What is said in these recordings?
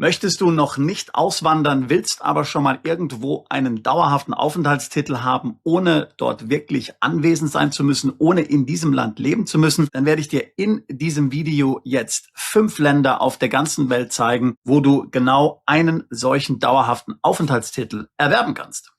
Möchtest du noch nicht auswandern, willst aber schon mal irgendwo einen dauerhaften Aufenthaltstitel haben, ohne dort wirklich anwesend sein zu müssen, ohne in diesem Land leben zu müssen, dann werde ich dir in diesem Video jetzt 5 Länder auf der ganzen Welt zeigen, wo du genau einen solchen dauerhaften Aufenthaltstitel erwerben kannst.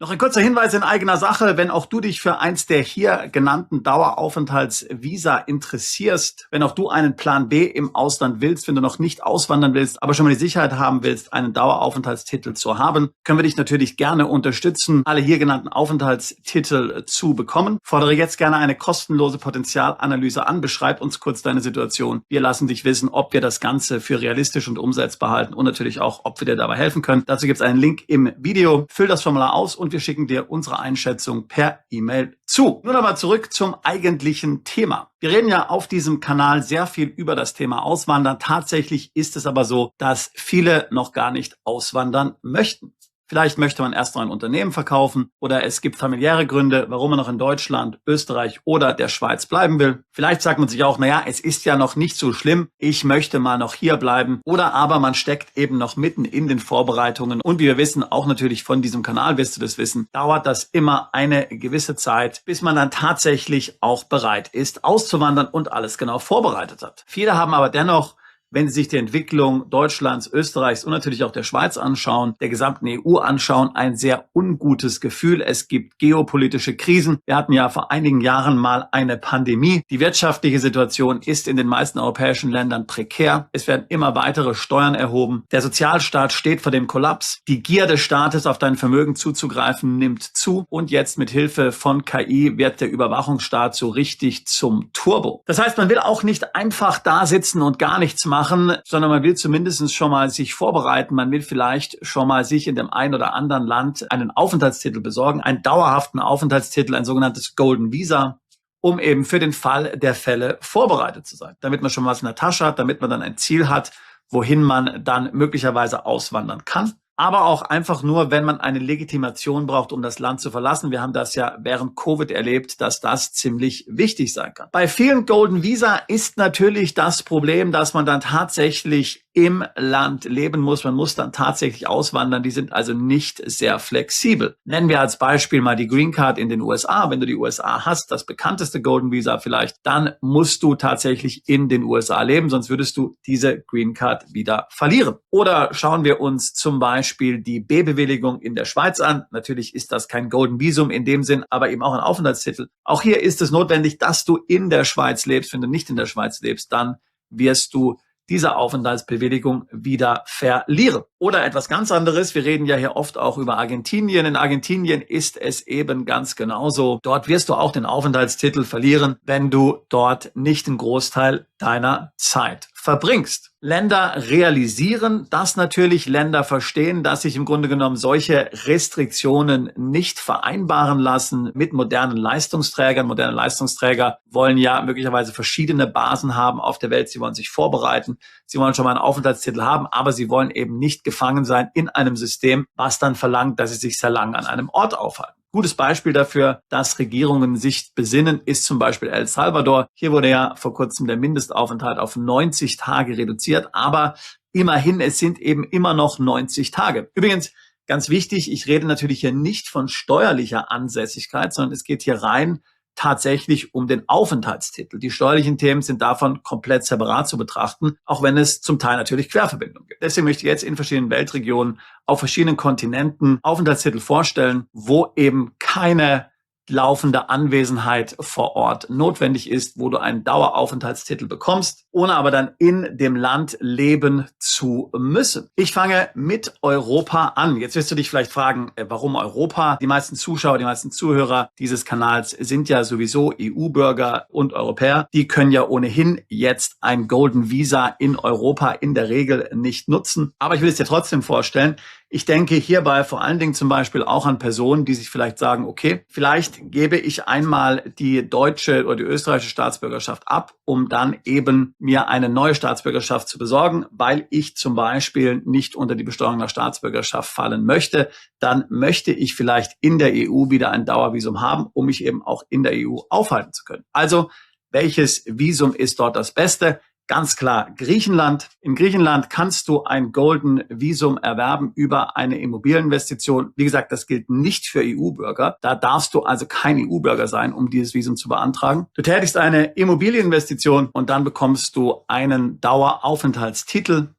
Noch ein kurzer Hinweis in eigener Sache, wenn auch du dich für eins der hier genannten Daueraufenthaltsvisa interessierst, wenn auch du einen Plan B im Ausland willst, wenn du noch nicht auswandern willst, aber schon mal die Sicherheit haben willst, einen Daueraufenthaltstitel zu haben, können wir dich natürlich gerne unterstützen, alle hier genannten Aufenthaltstitel zu bekommen. Fordere jetzt gerne eine kostenlose Potenzialanalyse an, beschreib uns kurz deine Situation. Wir lassen dich wissen, ob wir das Ganze für realistisch und umsetzbar halten und natürlich auch, ob wir dir dabei helfen können. Dazu gibt es einen Link im Video. Füll das Formular aus und wir schicken dir unsere Einschätzung per E-Mail zu. Nun aber zurück zum eigentlichen Thema. Wir reden ja auf diesem Kanal sehr viel über das Thema Auswandern. Tatsächlich ist es aber so, dass viele noch gar nicht auswandern möchten. Vielleicht möchte man erst noch ein Unternehmen verkaufen oder es gibt familiäre Gründe, warum man noch in Deutschland, Österreich oder der Schweiz bleiben will. Vielleicht sagt man sich auch, naja, es ist ja noch nicht so schlimm, ich möchte mal noch hier bleiben. Oder aber man steckt eben noch mitten in den Vorbereitungen. Und wie wir wissen, auch natürlich von diesem Kanal wirst du das wissen, dauert das immer eine gewisse Zeit, bis man dann tatsächlich auch bereit ist, auszuwandern und alles genau vorbereitet hat. Viele haben aber dennoch, wenn Sie sich die Entwicklung Deutschlands, Österreichs und natürlich auch der Schweiz anschauen, der gesamten EU anschauen, ein sehr ungutes Gefühl. Es gibt geopolitische Krisen. Wir hatten ja vor einigen Jahren mal eine Pandemie. Die wirtschaftliche Situation ist in den meisten europäischen Ländern prekär. Es werden immer weitere Steuern erhoben. Der Sozialstaat steht vor dem Kollaps. Die Gier des Staates, auf dein Vermögen zuzugreifen, nimmt zu. Und jetzt mit Hilfe von KI wird der Überwachungsstaat so richtig zum Turbo. Das heißt, man will auch nicht einfach da sitzen und gar nichts machen, sondern man will zumindest schon mal sich vorbereiten. Man will vielleicht schon mal sich in dem einen oder anderen Land einen Aufenthaltstitel besorgen, einen dauerhaften Aufenthaltstitel, ein sogenanntes Golden Visa, um eben für den Fall der Fälle vorbereitet zu sein. Damit man schon mal was in der Tasche hat, damit man dann ein Ziel hat, wohin man dann möglicherweise auswandern kann. Aber auch einfach nur, wenn man eine Legitimation braucht, um das Land zu verlassen. Wir haben das ja während Covid erlebt, dass das ziemlich wichtig sein kann. Bei vielen Golden Visa ist natürlich das Problem, dass man dann tatsächlich im Land leben muss. Man muss dann tatsächlich auswandern. Die sind also nicht sehr flexibel. Nennen wir als Beispiel mal die Green Card in den USA. Wenn du die USA hast, das bekannteste Golden Visa vielleicht, dann musst du tatsächlich in den USA leben, sonst würdest du diese Green Card wieder verlieren. Oder schauen wir uns zum Beispiel die B-Bewilligung in der Schweiz an. Natürlich ist das kein Golden Visum in dem Sinn, aber eben auch ein Aufenthaltstitel. Auch hier ist es notwendig, dass du in der Schweiz lebst. Wenn du nicht in der Schweiz lebst, dann wirst du diese Aufenthaltsbewilligung wieder verlieren. Oder etwas ganz anderes, wir reden ja hier oft auch über Argentinien. In Argentinien ist es eben ganz genauso. Dort wirst du auch den Aufenthaltstitel verlieren, wenn du dort nicht einen Großteil deiner Zeit verbringst. Länder realisieren das natürlich, Länder verstehen, dass sich im Grunde genommen solche Restriktionen nicht vereinbaren lassen mit modernen Leistungsträgern. Moderne Leistungsträger wollen ja möglicherweise verschiedene Basen haben auf der Welt. Sie wollen sich vorbereiten, sie wollen schon mal einen Aufenthaltstitel haben, aber sie wollen eben nicht gefangen sein in einem System, was dann verlangt, dass sie sich sehr lange an einem Ort aufhalten. Gutes Beispiel dafür, dass Regierungen sich besinnen, ist zum Beispiel El Salvador. Hier wurde ja vor kurzem der Mindestaufenthalt auf 90 Tage reduziert, aber immerhin, es sind eben immer noch 90 Tage. Übrigens, ganz wichtig, ich rede natürlich hier nicht von steuerlicher Ansässigkeit, sondern es geht hier rein tatsächlich um den Aufenthaltstitel. Die steuerlichen Themen sind davon komplett separat zu betrachten, auch wenn es zum Teil natürlich Querverbindungen gibt. Deswegen möchte ich jetzt in verschiedenen Weltregionen auf verschiedenen Kontinenten Aufenthaltstitel vorstellen, wo eben keine laufende Anwesenheit vor Ort notwendig ist, wo du einen Daueraufenthaltstitel bekommst, ohne aber dann in dem Land leben zu müssen. Ich fange mit Europa an. Jetzt wirst du dich vielleicht fragen, warum Europa? Die meisten Zuschauer, die meisten Zuhörer dieses Kanals sind ja sowieso EU-Bürger und Europäer. Die können ja ohnehin jetzt ein Golden Visa in Europa in der Regel nicht nutzen. Aber ich will es dir trotzdem vorstellen. Ich denke hierbei vor allen Dingen zum Beispiel auch an Personen, die sich vielleicht sagen, okay, vielleicht gebe ich einmal die deutsche oder die österreichische Staatsbürgerschaft ab, um dann eben mir eine neue Staatsbürgerschaft zu besorgen, weil ich zum Beispiel nicht unter die Besteuerung der Staatsbürgerschaft fallen möchte. Dann möchte ich vielleicht in der EU wieder ein Dauervisum haben, um mich eben auch in der EU aufhalten zu können. Also, welches Visum ist dort das Beste? Ganz klar, Griechenland. In Griechenland kannst du ein Golden Visum erwerben über eine Immobilieninvestition. Wie gesagt, das gilt nicht für EU-Bürger. Da darfst du also kein EU-Bürger sein, um dieses Visum zu beantragen. Du tätigst eine Immobilieninvestition und dann bekommst du einen Daueraufenthaltstitel.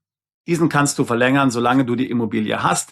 Diesen kannst du verlängern, solange du die Immobilie hast.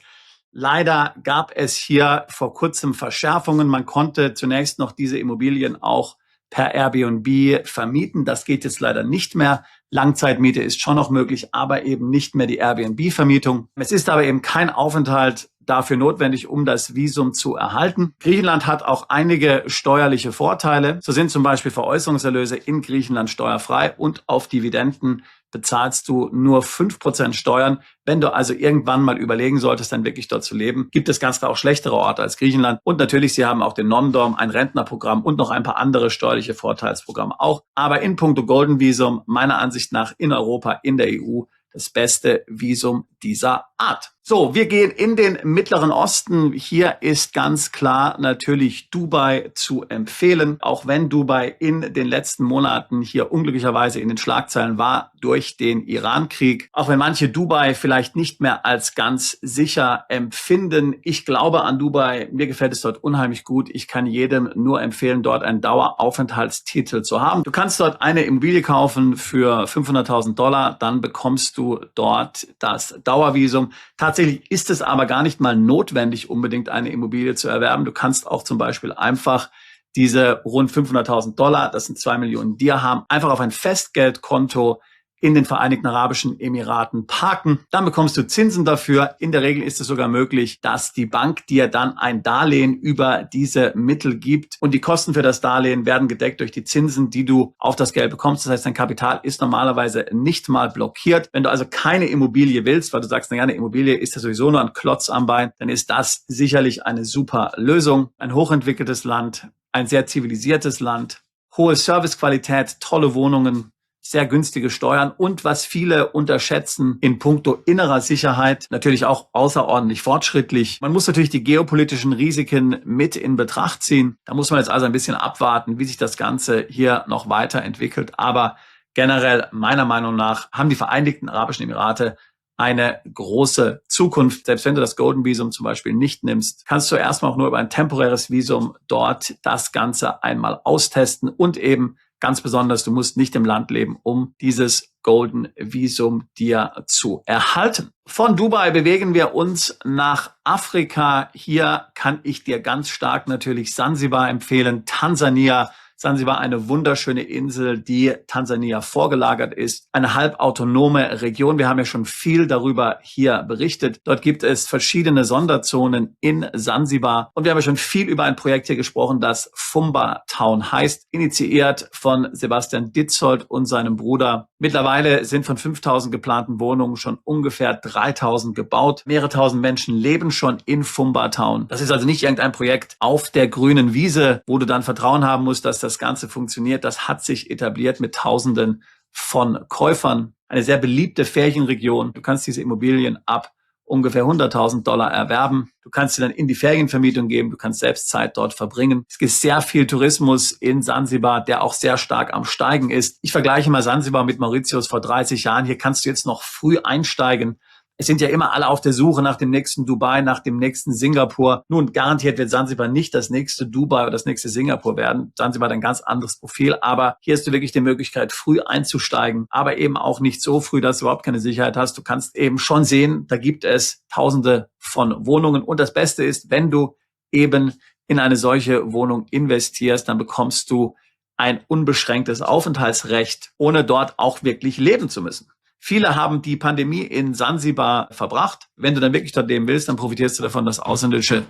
Leider gab es hier vor kurzem Verschärfungen. Man konnte zunächst noch diese Immobilien auch per Airbnb vermieten. Das geht jetzt leider nicht mehr. Langzeitmiete ist schon noch möglich, aber eben nicht mehr die Airbnb-Vermietung. Es ist aber eben kein Aufenthalt dafür notwendig, um das Visum zu erhalten. Griechenland hat auch einige steuerliche Vorteile. So sind zum Beispiel Veräußerungserlöse in Griechenland steuerfrei und auf Dividenden bezahlst du nur 5% Steuern. Wenn du also irgendwann mal überlegen solltest, dann wirklich dort zu leben, gibt es ganz klar auch schlechtere Orte als Griechenland. Und natürlich, sie haben auch den Non-Dom, ein Rentnerprogramm und noch ein paar andere steuerliche Vorteilsprogramme auch. Aber in puncto Golden Visum, meiner Ansicht nach in Europa, in der EU, das beste Visum dieser Art. So, wir gehen in den Mittleren Osten. Hier ist ganz klar natürlich Dubai zu empfehlen. Auch wenn Dubai in den letzten Monaten hier unglücklicherweise in den Schlagzeilen war durch den Iran-Krieg. Auch wenn manche Dubai vielleicht nicht mehr als ganz sicher empfinden. Ich glaube an Dubai. Mir gefällt es dort unheimlich gut. Ich kann jedem nur empfehlen, dort einen Daueraufenthaltstitel zu haben. Du kannst dort eine Immobilie kaufen für $500.000. Dann bekommst du dort das Dauervisum. Tatsächlich ist es aber gar nicht mal notwendig, unbedingt eine Immobilie zu erwerben. Du kannst auch zum Beispiel einfach diese rund $500.000, das sind 2 Millionen Dirham, einfach auf ein Festgeldkonto in den Vereinigten Arabischen Emiraten parken. Dann bekommst du Zinsen dafür. In der Regel ist es sogar möglich, dass die Bank dir dann ein Darlehen über diese Mittel gibt. Und die Kosten für das Darlehen werden gedeckt durch die Zinsen, die du auf das Geld bekommst. Das heißt, dein Kapital ist normalerweise nicht mal blockiert. Wenn du also keine Immobilie willst, weil du sagst, naja, eine Immobilie ist ja sowieso nur ein Klotz am Bein, dann ist das sicherlich eine super Lösung. Ein hochentwickeltes Land, ein sehr zivilisiertes Land, hohe Servicequalität, tolle Wohnungen, sehr günstige Steuern und was viele unterschätzen in puncto innerer Sicherheit, natürlich auch außerordentlich fortschrittlich. Man muss natürlich die geopolitischen Risiken mit in Betracht ziehen. Da muss man jetzt also ein bisschen abwarten, wie sich das Ganze hier noch weiterentwickelt. Aber generell, meiner Meinung nach, haben die Vereinigten Arabischen Emirate eine große Zukunft. Selbst wenn du das Golden Visum zum Beispiel nicht nimmst, kannst du erstmal auch nur über ein temporäres Visum dort das Ganze einmal austesten und eben ganz besonders, du musst nicht im Land leben, um dieses Golden Visum dir zu erhalten. Von Dubai bewegen wir uns nach Afrika. Hier kann ich dir ganz stark natürlich Sansibar empfehlen, Tansania. Sansibar, eine wunderschöne Insel, die Tansania vorgelagert ist. Eine halbautonome Region. Wir haben ja schon viel darüber hier berichtet. Dort gibt es verschiedene Sonderzonen in Sansibar. Und wir haben ja schon viel über ein Projekt hier gesprochen, das Fumba Town heißt. Initiiert von Sebastian Ditzold und seinem Bruder. Mittlerweile sind von 5.000 geplanten Wohnungen schon ungefähr 3.000 gebaut. Mehrere tausend Menschen leben schon in Fumba Town. Das ist also nicht irgendein Projekt auf der grünen Wiese, wo du dann Vertrauen haben musst, dass das Ganze funktioniert. Das hat sich etabliert mit Tausenden von Käufern. Eine sehr beliebte Ferienregion. Du kannst diese Immobilien ab ungefähr $100.000 erwerben. Du kannst sie dann in die Ferienvermietung geben. Du kannst selbst Zeit dort verbringen. Es gibt sehr viel Tourismus in Sansibar, der auch sehr stark am Steigen ist. Ich vergleiche mal Sansibar mit Mauritius vor 30 Jahren. Hier kannst du jetzt noch früh einsteigen. Es sind ja immer alle auf der Suche nach dem nächsten Dubai, nach dem nächsten Singapur. Nun, garantiert wird Sansibar nicht das nächste Dubai oder das nächste Singapur werden. Sansibar hat ein ganz anderes Profil, aber hier hast du wirklich die Möglichkeit, früh einzusteigen, aber eben auch nicht so früh, dass du überhaupt keine Sicherheit hast. Du kannst eben schon sehen, da gibt es Tausende von Wohnungen. Und das Beste ist, wenn du eben in eine solche Wohnung investierst, dann bekommst du ein unbeschränktes Aufenthaltsrecht, ohne dort auch wirklich leben zu müssen. Viele haben die Pandemie in Sansibar verbracht. Wenn du dann wirklich dort leben willst, dann profitierst du davon, dass ausländische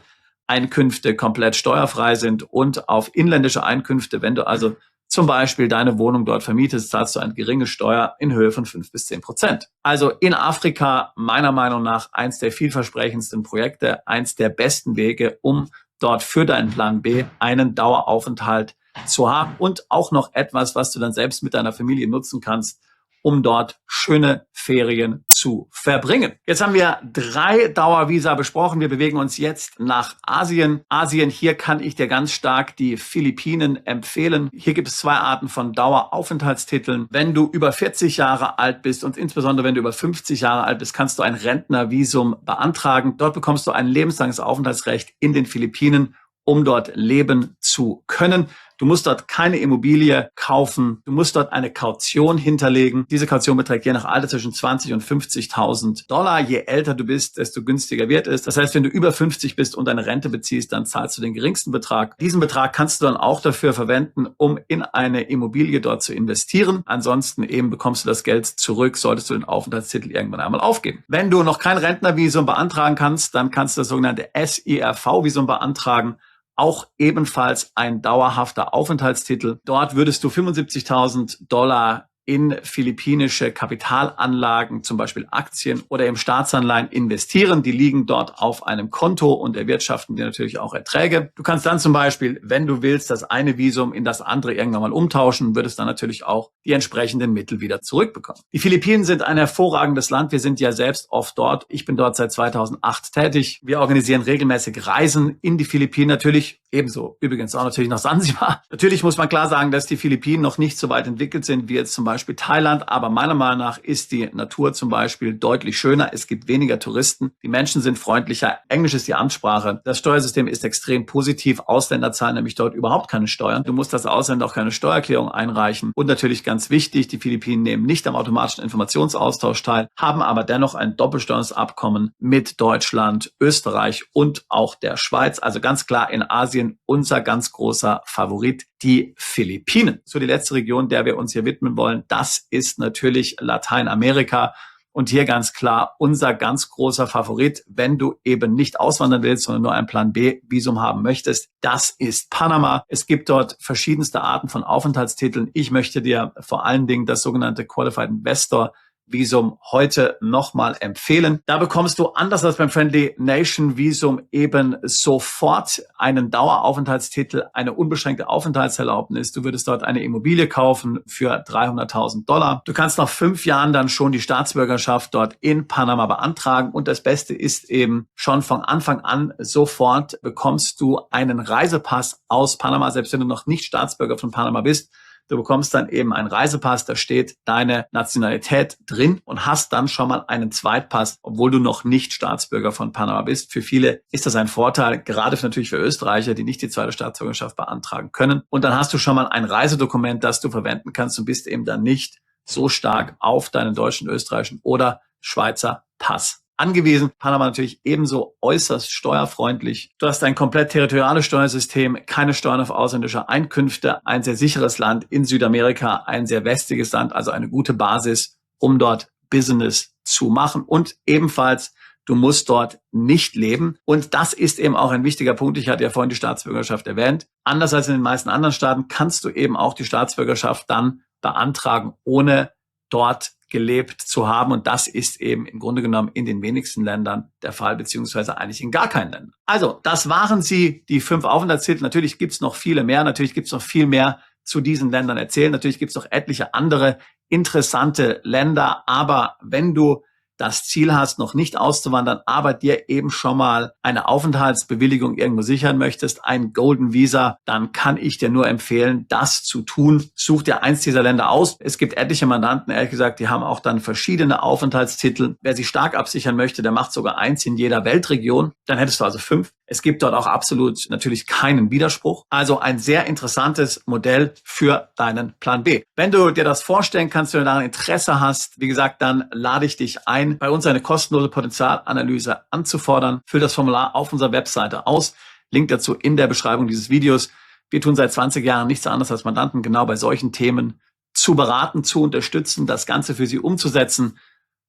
Einkünfte komplett steuerfrei sind und auf inländische Einkünfte, wenn du also zum Beispiel deine Wohnung dort vermietest, zahlst du eine geringe Steuer in Höhe von 5-10%. Also in Afrika meiner Meinung nach eins der vielversprechendsten Projekte, eins der besten Wege, um dort für deinen Plan B einen Daueraufenthalt zu haben und auch noch etwas, was du dann selbst mit deiner Familie nutzen kannst, um dort schöne Ferien zu zu verbringen. Jetzt haben wir 3 Dauervisa besprochen. Wir bewegen uns jetzt nach Asien. Hier kann ich dir ganz stark die Philippinen empfehlen. Hier gibt es 2 Arten von Daueraufenthaltstiteln. Wenn du über 40 Jahre alt bist und insbesondere wenn du über 50 Jahre alt bist, kannst du ein Rentnervisum beantragen. Dort bekommst du ein lebenslanges Aufenthaltsrecht in den Philippinen, um dort leben zu können. Du musst dort keine Immobilie kaufen. Du musst dort eine Kaution hinterlegen. Diese Kaution beträgt je nach Alter zwischen 20.000 und 50.000 Dollar. Je älter du bist, desto günstiger wird es. Das heißt, wenn du über 50 bist und eine Rente beziehst, dann zahlst du den geringsten Betrag. Diesen Betrag kannst du dann auch dafür verwenden, um in eine Immobilie dort zu investieren. Ansonsten eben bekommst du das Geld zurück, solltest du den Aufenthaltstitel irgendwann einmal aufgeben. Wenn du noch kein Rentnervisum beantragen kannst, dann kannst du das sogenannte SIRV-Visum beantragen. Auch ebenfalls ein dauerhafter Aufenthaltstitel. Dort würdest du 75.000 Dollar in philippinische Kapitalanlagen, zum Beispiel Aktien oder im Staatsanleihen investieren. Die liegen dort auf einem Konto und erwirtschaften dir natürlich auch Erträge. Du kannst dann zum Beispiel, wenn du willst, das eine Visum in das andere irgendwann mal umtauschen und würdest dann natürlich auch die entsprechenden Mittel wieder zurückbekommen. Die Philippinen sind ein hervorragendes Land. Wir sind ja selbst oft dort. Ich bin dort seit 2008 tätig. Wir organisieren regelmäßig Reisen in die Philippinen, natürlich ebenso übrigens auch natürlich nach Sansibar. Natürlich muss man klar sagen, dass die Philippinen noch nicht so weit entwickelt sind wie jetzt zum Beispiel Thailand, aber meiner Meinung nach ist die Natur zum Beispiel deutlich schöner. Es gibt weniger Touristen, die Menschen sind freundlicher, Englisch ist die Amtssprache, das Steuersystem ist extrem positiv, Ausländer zahlen nämlich dort überhaupt keine Steuern. Du musst als Ausländer auch keine Steuererklärung einreichen und natürlich ganz wichtig, die Philippinen nehmen nicht am automatischen Informationsaustausch teil, haben aber dennoch ein Doppelsteuerungsabkommen mit Deutschland, Österreich und auch der Schweiz, also ganz klar in Asien unser ganz großer Favorit, die Philippinen. So die letzte Region, der wir uns hier widmen wollen, das ist natürlich Lateinamerika. Und hier ganz klar unser ganz großer Favorit, wenn du eben nicht auswandern willst, sondern nur ein Plan B-Visum haben möchtest, das ist Panama. Es gibt dort verschiedenste Arten von Aufenthaltstiteln. Ich möchte dir vor allen Dingen das sogenannte Qualified Investor Visum heute nochmal empfehlen. Da bekommst du, anders als beim Friendly Nation Visum, eben sofort einen Daueraufenthaltstitel, eine unbeschränkte Aufenthaltserlaubnis. Du würdest dort eine Immobilie kaufen für 300.000 Dollar. Du kannst nach 5 Jahren dann schon die Staatsbürgerschaft dort in Panama beantragen. Und das Beste ist eben, schon von Anfang an sofort bekommst du einen Reisepass aus Panama, selbst wenn du noch nicht Staatsbürger von Panama bist. Du bekommst dann eben einen Reisepass, da steht deine Nationalität drin und hast dann schon mal einen Zweitpass, obwohl du noch nicht Staatsbürger von Panama bist. Für viele ist das ein Vorteil, gerade natürlich für Österreicher, die nicht die zweite Staatsbürgerschaft beantragen können. Und dann hast du schon mal ein Reisedokument, das du verwenden kannst und bist eben dann nicht so stark auf deinen deutschen, österreichischen oder Schweizer Pass angewiesen. Panama natürlich ebenso äußerst steuerfreundlich. Du hast ein komplett territoriales Steuersystem, keine Steuern auf ausländische Einkünfte, ein sehr sicheres Land in Südamerika, ein sehr westliches Land, also eine gute Basis, um dort Business zu machen. Und ebenfalls, du musst dort nicht leben. Und das ist eben auch ein wichtiger Punkt. Ich hatte ja vorhin die Staatsbürgerschaft erwähnt. Anders als in den meisten anderen Staaten kannst du eben auch die Staatsbürgerschaft dann beantragen, ohne dort gelebt zu haben. Und das ist eben im Grunde genommen in den wenigsten Ländern der Fall, beziehungsweise eigentlich in gar keinen Ländern. Also, das waren sie, die 5 Aufenthaltstitel. Natürlich gibt es noch viele mehr. Natürlich gibt es noch viel mehr zu diesen Ländern erzählen. Natürlich gibt es noch etliche andere interessante Länder. Aber wenn du das Ziel hast, noch nicht auszuwandern, aber dir eben schon mal eine Aufenthaltsbewilligung irgendwo sichern möchtest, ein Golden Visa, dann kann ich dir nur empfehlen, das zu tun. Such dir eins dieser Länder aus. Es gibt etliche Mandanten, ehrlich gesagt, die haben auch dann verschiedene Aufenthaltstitel. Wer sich stark absichern möchte, der macht sogar eins in jeder Weltregion. Dann hättest du also 5. Es gibt dort auch absolut natürlich keinen Widerspruch. Also ein sehr interessantes Modell für deinen Plan B. Wenn du dir das vorstellen kannst, wenn du daran Interesse hast, wie gesagt, dann lade ich dich ein, bei uns eine kostenlose Potenzialanalyse anzufordern. Füll das Formular auf unserer Webseite aus. Link dazu in der Beschreibung dieses Videos. Wir tun seit 20 Jahren nichts anderes als Mandanten genau bei solchen Themen zu beraten, zu unterstützen, das Ganze für sie umzusetzen.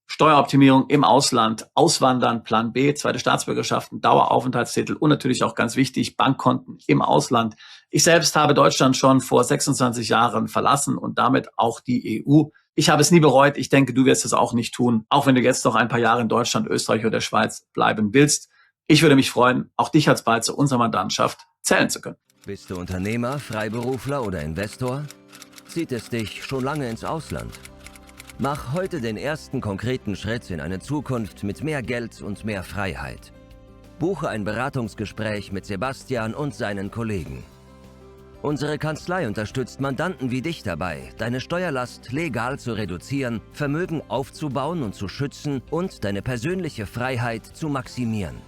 Steueroptimierung im Ausland, Auswandern, Plan B, zweite Staatsbürgerschaften, Daueraufenthaltstitel und natürlich auch ganz wichtig, Bankkonten im Ausland. Ich selbst habe Deutschland schon vor 26 Jahren verlassen und damit auch die EU. Ich habe es nie bereut. Ich denke, du wirst es auch nicht tun, auch wenn du jetzt noch ein paar Jahre in Deutschland, Österreich oder der Schweiz bleiben willst. Ich würde mich freuen, auch dich als bald zu unserer Mandantschaft zählen zu können. Bist du Unternehmer, Freiberufler oder Investor? Zieht es dich schon lange ins Ausland? Mach heute den ersten konkreten Schritt in eine Zukunft mit mehr Geld und mehr Freiheit. Buche ein Beratungsgespräch mit Sebastian und seinen Kollegen. Unsere Kanzlei unterstützt Mandanten wie dich dabei, deine Steuerlast legal zu reduzieren, Vermögen aufzubauen und zu schützen und deine persönliche Freiheit zu maximieren.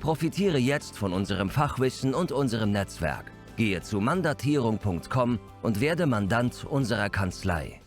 Profitiere jetzt von unserem Fachwissen und unserem Netzwerk. Gehe zu mandatierung.com und werde Mandant unserer Kanzlei.